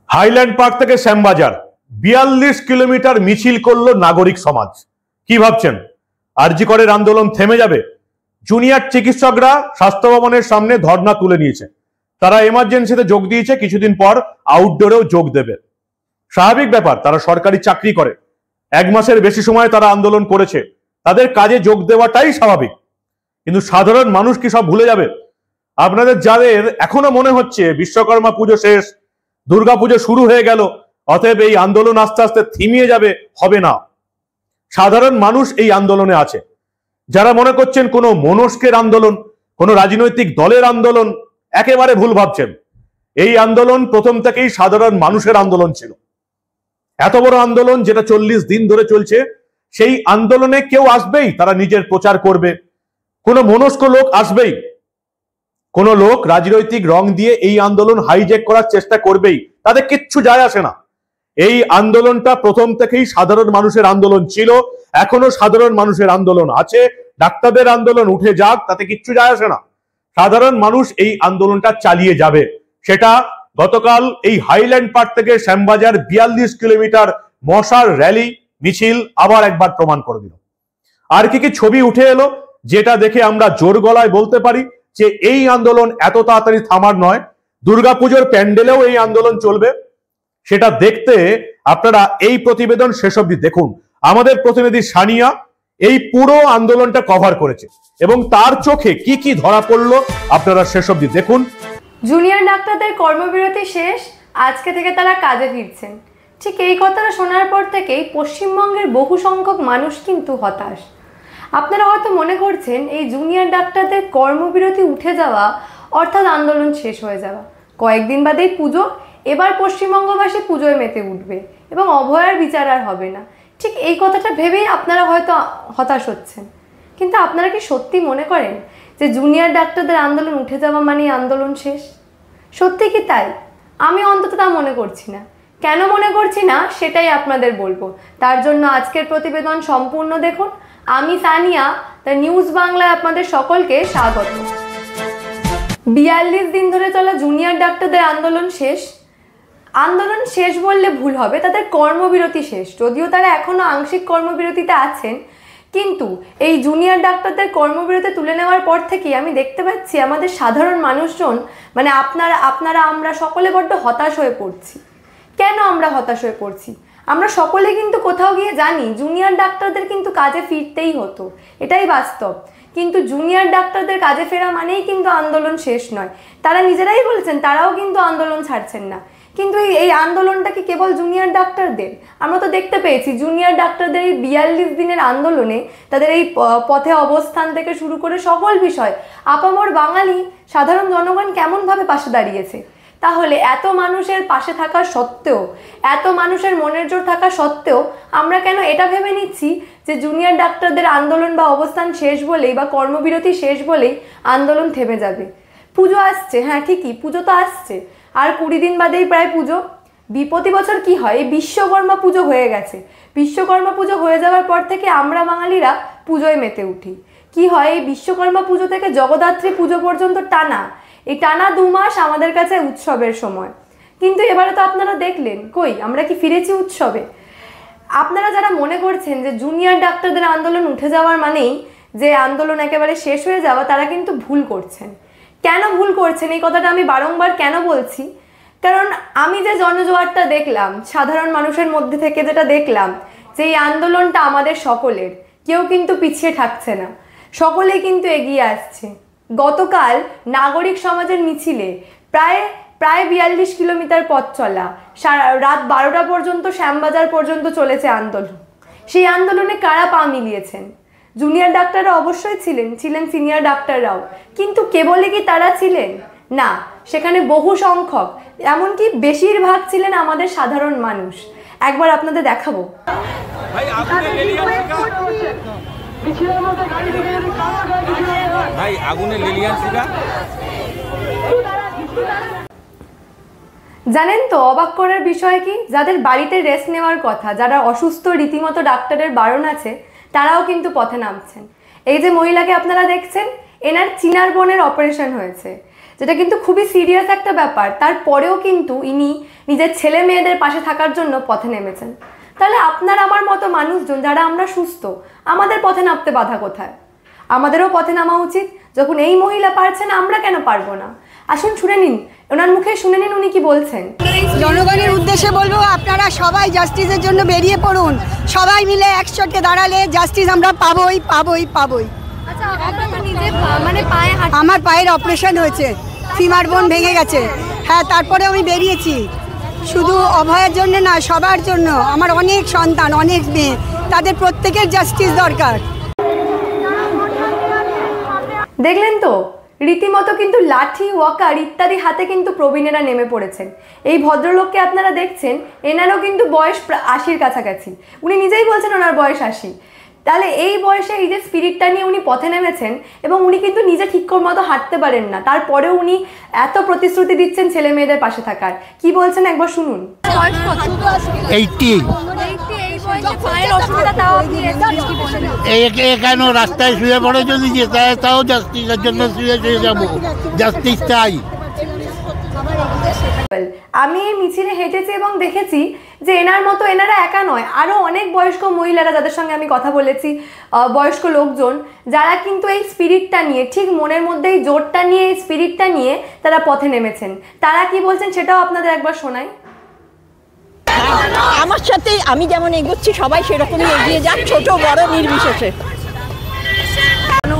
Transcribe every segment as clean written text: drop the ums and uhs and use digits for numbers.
Highland park থেকে Shyambazar ৪২ kilometre মিছিল করলো নাগরিক সমাজ। কি ভাবছেন আরজি করের আন্দোলন থেমে যাবে? জুনিয়র চিকিৎসকরা স্বাস্থ্য ভবনের সামনে ধর্ণা তুলে নিয়েছে। তারা এমার্জেন্সিতে যোগ দিয়েছে, কিছুদিন পর আউটডোরেও যোগ দেবে। স্বাভাবিক ব্যাপার, তারা সরকারি চাকরি করে, ১ মাসের বেশি সময় তারা আন্দোলন করেছে, তাদের কাজে যোগ দেওয়াটাই স্বাভাবিক। কিন্তু সাধারণ মানুষ কি সব ভুলে যাবে? আপনাদের যাদের এখনো মনে হচ্ছে বিশ্বকর্মা পুজো শেষ, দুর্গাপুজো শুরু হয়ে গেল, অতএব এই আন্দোলন আস্তে আস্তে থিমিয়ে যাবে, হবে না। সাধারণ মানুষ এই আন্দোলনে আছে। যারা মনে করছেন কোনো মনস্কের আন্দোলন, কোনো রাজনৈতিক দলের আন্দোলন, একেবারে ভুল ভাবছেন। এই আন্দোলন প্রথম থেকেই সাধারণ মানুষের আন্দোলন ছিল। এত বড় আন্দোলন যেটা ৪০ দিন ধরে চলছে, সেই আন্দোলনে কেউ আসবেই, তারা নিজের প্রচার করবে, কোনো মনস্ক লোক আসবেই, কোন লোক রাজনৈতিক রং দিয়ে এই আন্দোলন হাইজ্যাক করার চেষ্টা করবেই, তাদের কিচ্ছু যায় আসে না। এই আন্দোলনটা প্রথম থেকেই সাধারণ মানুষের আন্দোলন ছিল, এখনো সাধারণ মানুষের আন্দোলন আছে। ডাক্তারদের আন্দোলন উঠে যাক, তাতে কিচ্ছু যায় আসে না। সাধারণ মানুষ এই আন্দোলনটা চালিয়ে যাবে। সেটা গতকাল এই হাইল্যান্ড পার্ক থেকে শ্যামবাজার ৪২ কিলোমিটার মশার র্যালি মিছিল আবার একবার প্রমাণ করে দিল। আর কি কি ছবি উঠে এলো যেটা দেখে আমরা জোর গলায় বলতে পারি যে এই আন্দোলন এত তাড়াতাড়ি থামার নয়, দুর্গাপুজোর প্যান্ডেলেও এই আন্দোলন চলবে। সেটা দেখতে আপনারা এই প্রতিবেদন শেষ অবধি দেখুন। আমাদের প্রতিনিধি সানিয়া এই পুরো আন্দোলনটা কভার করেছে এবং তার চোখে কি কি ধরা পড়লো আপনারা শেষ অবধি দেখুন। জুনিয়র ডাক্তারদের কর্মবিরতি শেষ, আজকে থেকে তারা কাজে ফিরছেন। ঠিক এই কথাটা শোনার পর থেকেই পশ্চিমবঙ্গের বহু সংখ্যক মানুষ কিন্তু হতাশ। আপনারা হয়তো মনে করছেন এই জুনিয়র ডাক্তারদের কর্মবিরতি উঠে যাওয়া অর্থাৎ আন্দোলন শেষ হয়ে যাওয়া। কয়েকদিন বাদেই পুজো, এবার পশ্চিমবঙ্গবাসী পুজোয় মেতে উঠবে এবং অভয়ার বিচার আর হবে না। ঠিক এই কথাটা ভেবেই আপনারা হয়তো হতাশ হচ্ছেন। কিন্তু আপনারা কি সত্যি মনে করেন যে জুনিয়র ডাক্তারদের আন্দোলন উঠে যাওয়া মানেই আন্দোলন শেষ? সত্যি কি তাই? আমি অন্তত তা মনে করছি না। কেন মনে করছি না সেটাই আপনাদের বলবো। তার জন্য আজকের প্রতিবেদন সম্পূর্ণ দেখুন। আমি সানিয়া, দ্য নিউজ বাংলায় আপনাদের সকলকে স্বাগত। ৪২ দিন ধরে চলা জুনিয়র ডাক্তারদের আন্দোলন শেষ। আন্দোলন শেষ বললে ভুল হবে, তাদের কর্মবিরতি শেষ। যদিও তারা এখনো আংশিক কর্মবিরতিতে আছেন, কিন্তু এই জুনিয়র ডাক্তারদের কর্মবিরতি তুলে নেওয়ার পর থেকেই আমি দেখতে পাচ্ছি আমাদের সাধারণ মানুষজন, মানে আপনারা আমরা সকলে বড্ড হতাশ হয়ে পড়ছি। কেন আমরা হতাশ হয়ে পড়ছি? আমরা সকলে কিন্তু কোথাও গিয়ে জানি জুনিয়র ডাক্তারদের কিন্তু কাজে ফিরতেই হতো, এটাই বাস্তব। কিন্তু জুনিয়র ডাক্তারদের কাজে ফেরা মানেই কিন্তু আন্দোলন শেষ নয়। তারা নিজেরাই বলেছেন তারাও কিন্তু আন্দোলন ছাড়ছেন না। কিন্তু এই আন্দোলনটা কি কেবল জুনিয়র ডাক্তারদের? আমরা তো দেখতে পেয়েছি জুনিয়র ডাক্তারদের এই ৪২ দিনের আন্দোলনে তাদের এই পথে অবস্থান থেকে শুরু করে সকল বিষয় আপামর বাঙালি সাধারণ জনগণ কেমনভাবে পাশে দাঁড়িয়েছে। তাহলে এত মানুষের পাশে থাকা সত্ত্বেও, এত মানুষের মনের জোর থাকা সত্ত্বেও আমরা কেন এটা ভেবে নিচ্ছি যে জুনিয়র ডাক্তারদের আন্দোলন বা অবস্থান শেষ বলেই বা কর্মবিরতি শেষ বলেই আন্দোলন থেমে যাবে? পুজো আসছে, হ্যাঁ ঠিকই, পুজো তো আসছে, আর ২০ দিন বাদেই প্রায় পুজো। প্রতি বছর কি হয়, এই বিশ্বকর্মা পুজো হয়ে গেছে। বিশ্বকর্মা পুজো হয়ে যাওয়ার পর থেকে আমরা বাঙালিরা পুজোয় মেতে উঠি। কি হয়, এই বিশ্বকর্মা পুজো থেকে জগদ্ধাত্রী পুজো পর্যন্ত এই টানা ২ মাস আমাদের কাছে উৎসবের সময়। কিন্তু এবারে তো আপনারা দেখলেন, কই আমরা কি ফিরেছি উৎসবে? আপনারা যারা মনে করছেন যে জুনিয়র ডাক্তারদের আন্দোলন উঠে যাওয়ার মানেই যে আন্দোলন একেবারে শেষ হয়ে যাওয়া, তারা কিন্তু ভুল করছেন। কেন ভুল করছেন এই কথাটা আমি বারংবার কেন বলছি? কারণ আমি যে জনজোয়ারটা দেখলাম, সাধারণ মানুষের মধ্যে থেকে যেটা দেখলাম, যে এই আন্দোলনটা আমাদের সকলের, কেউ কিন্তু পিছিয়ে থাকছে না, সকলেই কিন্তু এগিয়ে আসছে। গতকাল নাগরিক সমাজের মিছিলে প্রায় ৪২ কিলোমিটার পথ চলা, রাত ১২টা পর্যন্ত শ্যামবাজার পর্যন্ত চলেছে আন্দোলন। সেই আন্দোলনে কারা পা মিলিয়েছেন? জুনিয়র ডাক্তাররা অবশ্যই ছিলেন সিনিয়র ডাক্তাররাও, কিন্তু কেবলই কি তারা ছিলেন? না, সেখানে বহু সংখ্যক, এমনকি বেশিরভাগ ছিলেন আমাদের সাধারণ মানুষ। একবার আপনাদের দেখাবো। জানেন তো অবাক করার বিষয় কি, যাদের বাড়িতে রেস্ট নেওয়ার কথা, যারা অসুস্থ, রীতিমতো ডাক্তারের বারণ আছে, তারাও কিন্তু পথে নামছেন। এই যে মহিলাকে আপনারা দেখছেন, এনার চিনার বোনের অপারেশন হয়েছে। যেটা কিন্তু খুবই সিরিয়াস একটা ব্যাপার, তারপরেও কিন্তু ইনি নিজের ছেলে মেয়েদের পাশে থাকার জন্য পথে নেমেছেন। তাহলে আপনার আমার মতো মানুষজন যারা আমরা সুস্থ, আমাদের পথে নামতে বাধা কোথায়? আমাদেরও পথে নামা উচিত। যখন এই মহিলা পারছেন, আমরা কেন পারবো না? আসুন শুনে নিন, ওনার মুখে শুনে নিন উনি কি বলছেন। জনগণের উদ্দেশ্যে বলবো, আপনারা সবাই জাস্টিসের জন্য বেরিয়ে পড়ুন। সবাই মিলে একসাথে দাঁড়ালে জাস্টিস আমরা পাবোই পাবোই পাবোই। আচ্ছা, আপনার তো নিজে মানে পায়ে আমার পায়ের অপারেশন হয়েছে, ফিমার বোন ভেঙে গেছে। হ্যাঁ, তারপরে আমি বেরিয়েছি। শুধু অভয়ের জন্য না, সবার জন্য। আমার অনেক সন্তান, অনেক মেয়ে, তাদের প্রত্যেকের জাস্টিস দরকার। দেখলেন তো, রীতিমতো কিন্তু লাঠি, ওয়াকার ইত্যাদি হাতে কিন্তু প্রবীণেরা নেমে পড়েছেন। এই ভদ্রলোককে আপনারা দেখছেন, এনারও কিন্তু বয়স 80-র কাছাকাছি। উনি নিজেই বলছেন ওনার বয়স 80। তাহলে এই বয়সে এই যে স্পিরিটটা নিয়ে উনি পথে নেমেছেন, এবং উনি কিন্তু নিজে ঠিক মতো হাঁটতে পারেন না, তারপরেও উনি এত প্রতিশ্রুতি দিচ্ছেন ছেলে মেয়েদের পাশে থাকার। কি বলছেন একবার শুনুন। কেন রাস্তায় শুয়ে পড়ে যদি যেতে হয়, তাও জাস্টিসের জন্য শুয়ে যাবো, জাস্টিস চাই। আমি এই মিছিলে হেঁটেছি এবং দেখেছি যে এনার মতো এনারা একা নয়, আরও অনেক বয়স্ক মহিলারা যাদের সঙ্গে আমি কথা বলেছি, বয়স্ক লোকজন, যারা কিন্তু এই স্পিরিটটা নিয়ে, ঠিক মনের মধ্যে এই জোরটা নিয়ে, এই স্পিরিটটা নিয়ে তারা পথে নেমেছেন। তারা কি বলছেন সেটাও আপনাদের একবার শোনাই। আমার সাথে আমি যেমন এগোচ্ছি, সবাই সেরকমই এগিয়ে যাক, ছোট বড় নির্বিশেষে।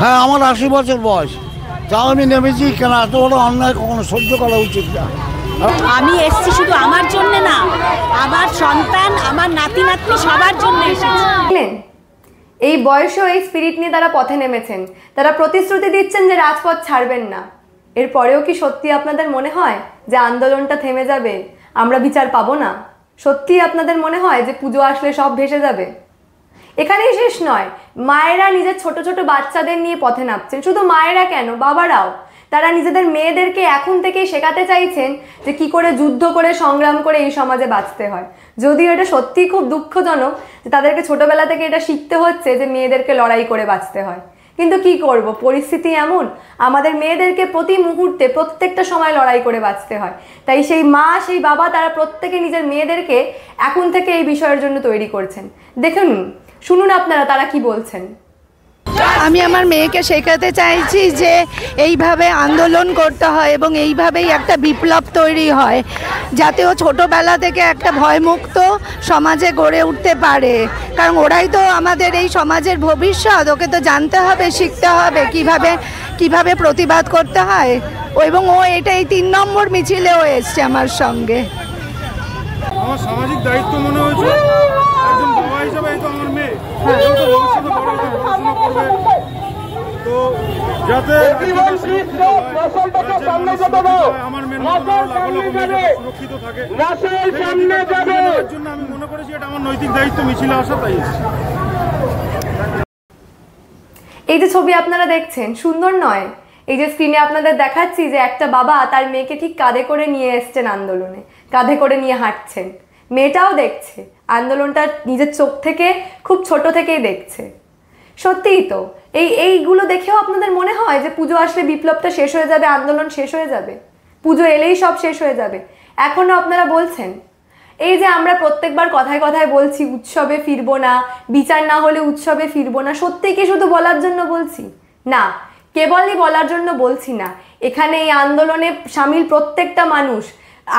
হ্যাঁ, আমার 80 বছর বয়স, তাও আমি নেমেছি। কেন এত বড় অন্যায় কখনো সহ্য করা উচিত না। আমি এসেছি শুধু আমার জন্য না, আমার সন্তান, আমার নাতি নাতনি সবার জন্য এসেছি। এই বয়সেও এই স্পিরিট নিয়ে তারা পথে নেমেছেন। তারা প্রতিশ্রুতি দিচ্ছেন যে রাজপথ ছাড়বেন না। এরপরেও কি সত্যি আপনাদের মনে হয় যে আন্দোলনটা থেমে যাবে, আমরা বিচার পাবো না? সত্যি আপনাদের মনে হয় যে পুজো আসলে সব ভেসে যাবে? এখানেই শেষ নয়, মায়েরা নিজের ছোট ছোট বাচ্চাদের নিয়ে পথে নামছেন। শুধু মায়েরা কেন, বাবারাও। তারা নিজেদের মেয়েদেরকে এখন থেকেই শেখাতে চাইছেন যে কি করে যুদ্ধ করে, সংগ্রাম করে এই সমাজে বাঁচতে হয়। যদিও এটা সত্যিই খুব দুঃখজনক যে তাদেরকে ছোটবেলা থেকে এটা শিখতে হচ্ছে যে মেয়েদেরকে লড়াই করে বাঁচতে হয়। কিন্তু কি করব, পরিস্থিতি এমন, আমাদের মেয়েদেরকে প্রতি মুহূর্তে প্রত্যেকটা সময় লড়াই করে বাঁচতে হয়। তাই সেই মা, সেই বাবা, তারা প্রত্যেকে নিজের মেয়েদেরকে এখন থেকে এই বিষয়ের জন্য তৈরি করছেন। দেখুন, শুনুন আপনারা তারা কি বলছেন। আমি আমার মেয়েকে শেখাতে চাইছি যে এইভাবে আন্দোলন করতে হয় এবং এইভাবেই একটা বিপ্লব তৈরি হয়, যাতে ও ছোটোবেলা থেকে একটা ভয়মুক্ত সমাজে গড়ে উঠতে পারে। কারণ ওরাই তো আমাদের এই সমাজের ভবিষ্যৎ। ওকে তো জানতে হবে, শিখতে হবে কিভাবে প্রতিবাদ করতে হয়। এবং ও এটাই 3 নম্বর মিছিলেও এসছে আমার সঙ্গে। আমার সামাজিক দায়িত্ব মনে হয়েছে, একজন বাবা হিসাবে এই তো আমার মেয়ে, ভবিষ্যতে বড় হয়ে পড়াশোনা করবে, তো যাতে আমার মেয়ের সুরক্ষিত থাকে, এর জন্য আমি মনে করেছি এটা আমার নৈতিক দায়িত্ব মিছিলে আসা, তাই এই যে ছবি আপনারা দেখছেন, সুন্দর নয়? এই যে স্ক্রিনে আপনাদের দেখাচ্ছি যে একটা বাবা তার মেয়েকে ঠিক কাঁধে করে নিয়ে এসছেন আন্দোলনে, কাঁধে করে নিয়ে হাঁটছেন। মেয়েটাও দেখছে আন্দোলনটা, নিজের চোখ থেকে খুব ছোট থেকেই দেখছে। সত্যিই তো এইগুলো দেখেও আপনাদের মনে হয় যে পুজো আসলে বিপ্লবটা শেষ হয়ে যাবে, আন্দোলন শেষ হয়ে যাবে, পুজো এলেই সব শেষ হয়ে যাবে? এখনো আপনারা বলছেন। এই যে আমরা প্রত্যেকবার কথায় কথায় বলছি উৎসবে ফিরবো না, বিচার না হলে উৎসবে ফিরবো না, সত্যি কি শুধু বলার জন্য বলছি? না, কেবলই বলার জন্য বলছি না। এখানে এই আন্দোলনে সামিল প্রত্যেকটা মানুষ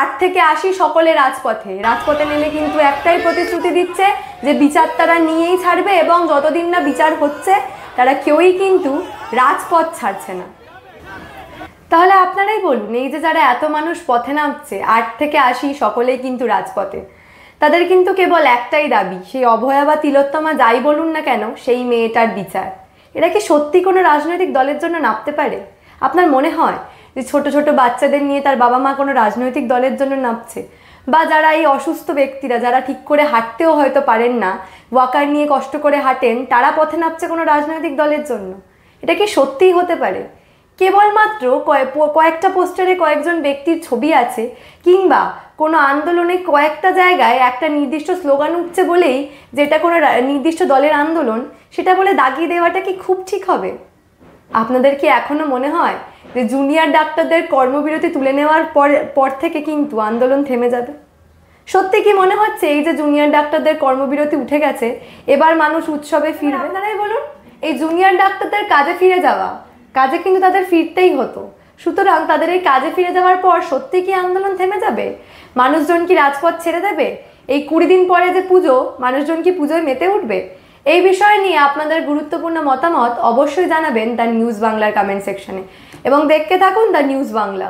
8 থেকে 80 সকলে রাজপথে নেমে কিন্তু একটাই প্রতিশ্রুতি দিচ্ছে যে বিচার তারা নিয়েই ছাড়বে, এবং যতদিন না বিচার হচ্ছে তারা কেউই কিন্তু রাজপথ ছাড়ছে না। তাহলে আপনারাই বলুন, এই যে যারা এত মানুষ পথে নামছে 8 থেকে 80 সকলেই কিন্তু রাজপথে, তাদের কিন্তু কেবল একটাই দাবি, সেই অভয়া বা তিলোত্তমা যাই বলুন না কেন, সেই মেয়েটার বিচার। এরা কি সত্যি কোনো রাজনৈতিক দলের জন্য নামতে পারে? আপনার মনে হয় যে ছোট ছোট বাচ্চাদের নিয়ে তার বাবা মা কোনো রাজনৈতিক দলের জন্য নামছে? বা যারা এই অসুস্থ ব্যক্তিরা, যারা ঠিক করে হাঁটতেও হয়তো পারেন না, ওয়াকার নিয়ে কষ্ট করে হাঁটেন, তারা পথে নামছে কোনো রাজনৈতিক দলের জন্য? এটা কি সত্যিই হতে পারে? কেবলমাত্র কয়েকটা পোস্টারে কয়েকজন ব্যক্তির ছবি আছে, কিংবা কোনো আন্দোলনে কয়েকটা জায়গায় একটা নির্দিষ্ট স্লোগান উঠছে বলেই যেটা কোনো নির্দিষ্ট দলের আন্দোলন, সেটা বলে দাগিয়ে দেওয়াটা কি খুব ঠিক হবে? আপনাদের কি এখনো মনে হয় যে জুনিয়র ডাক্তারদের কর্মবিরতি তুলে নেওয়ার পর থেকে কিন্তু আন্দোলন থেমে যাবে? সত্যি কি মনে হচ্ছে এই যে জুনিয়র ডাক্তারদের কর্মবিরতি উঠে গেছে, এবার মানুষ উৎসবে ফিরবে? আপনারাই বলুন, এই জুনিয়র ডাক্তারদের কাজে ফিরে যাওয়া, কাজে কিন্তু তাদের ফিরতেই হতো। সুতরাং তাদের এই কাজে ফিরে যাওয়ার পর সত্যি কি আন্দোলন থেমে যাবে? মানুষজন কি রাজপথ ছেড়ে দেবে? এই 20 দিন পরে যে পুজো, মানুষজন কি পুজোয় মেতে উঠবে? এই বিষয় নিয়ে আপনাদের গুরুত্বপূর্ণ মতামত অবশ্যই জানাবেন দ্য নিউজ বাংলার কমেন্ট সেকশনে এবং দেখতে থাকুন দ্য নিউজ বাংলা।